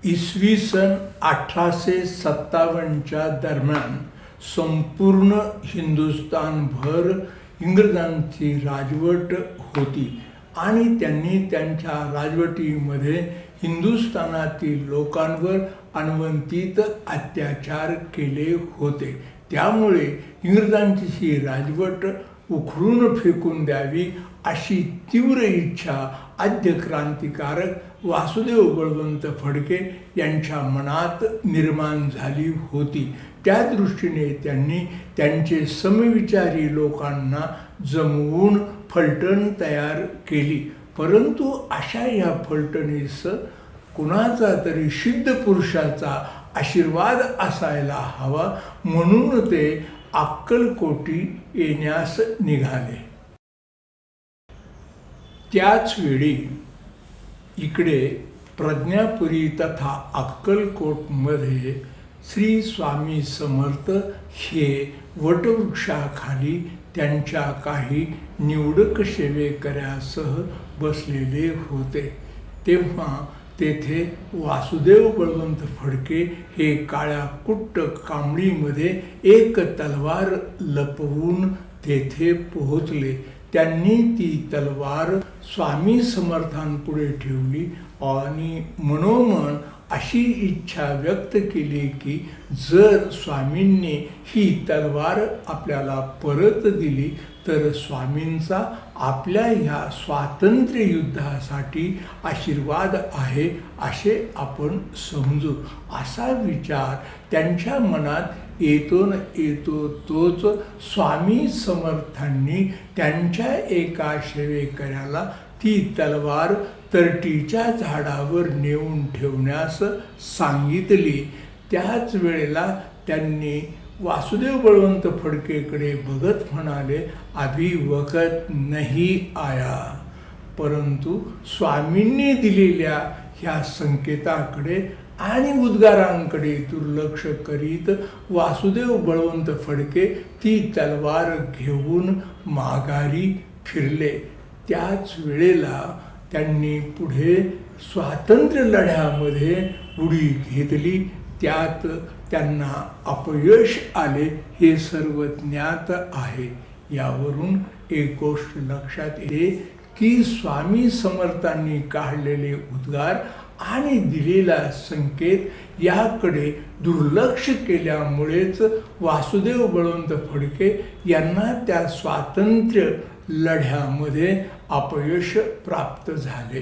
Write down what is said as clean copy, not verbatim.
इसवी सन 1857च्या दरम्यान संपूर्ण हिंदुस्थानभर इंग्रजांची राजवट होती आणि त्यांनी त्यांच्या राजवटीमध्ये हिंदुस्थानातील लोकांवर अनवंतित अत्याचार केले होते. त्यामुळे इंग्रजांची ही राजवट उखडून फेकून द्यावी अशी तीव्र इच्छा आद्य क्रांतिकारक वासुदेव बळवंत फडके यांच्या मनात निर्माण झाली होती. त्या दृष्टीने त्यांनी त्यांचे समविचारी लोकांना जमवून फलटण तयार केली. परंतु अशा या फलटणीस कुणाचा तरी सिद्ध पुरुषाचा आशीर्वाद असायला हवा, म्हणून ते अक्कलकोटी येण्यास निघाले. त्याच वेळी इकडे प्रज्ञापुरी तथा अक्कलकोटमध्ये श्री स्वामी समर्थ हे वटवृक्षाखाली त्यांच्या काही निवडक सेवेकऱ्यासह बसलेले होते. तेव्हा तेथे वासुदेव बळवंत फडके हे काळ्या कुट्ट कांबळीमध्ये एक तलवार लपवून तेथे पोहोचले. त्यांनी ती तलवार स्वामी समर्थांपुढे ठेवली आणि मनोमन अशी इच्छा व्यक्त केली की जर स्वामींनी ही तलवार आपल्याला परत दिली तर स्वामींचा आपल्या ह्या स्वातंत्र्य युद्धासाठी आशीर्वाद आहे असे आपण समजू. असा विचार त्यांच्या मनात येतो न येतो तोच स्वामी समर्थांनी त्यांच्या एका सेवेकऱ्याला ती तलवार तरटीच्या झाडावर नेऊन ठेवण्यास सांगितली. त्याच वेळेला त्यांनी वासुदेव बळवंत फडकेकडे बघत म्हणाले, अभी वक्त नहीं आया. परंतु स्वामींनी दिलेल्या ह्या संकेताकडे आणि उद्गारांकडे दुर्लक्ष करीत वासुदेव बळवंत फडके ती तलवार घेऊन माघारी फिरले. त्याच वेळेला त्यांनी पुढे स्वातंत्र्य लढ्यामध्ये उडी घेतली. त्यात त्यांना अपयश आले हे सर्व ज्ञात आहे. यावरून एक गोष्ट लक्षात येते की स्वामी समर्थांनी काढलेले उद्गार आणि दिलेला संकेत याकडे दुर्लक्ष केल्यामुळेच वासुदेव बळवंत फडके यांना त्या स्वातंत्र्य लढ्यामध्ये अपयश प्राप्त झाले.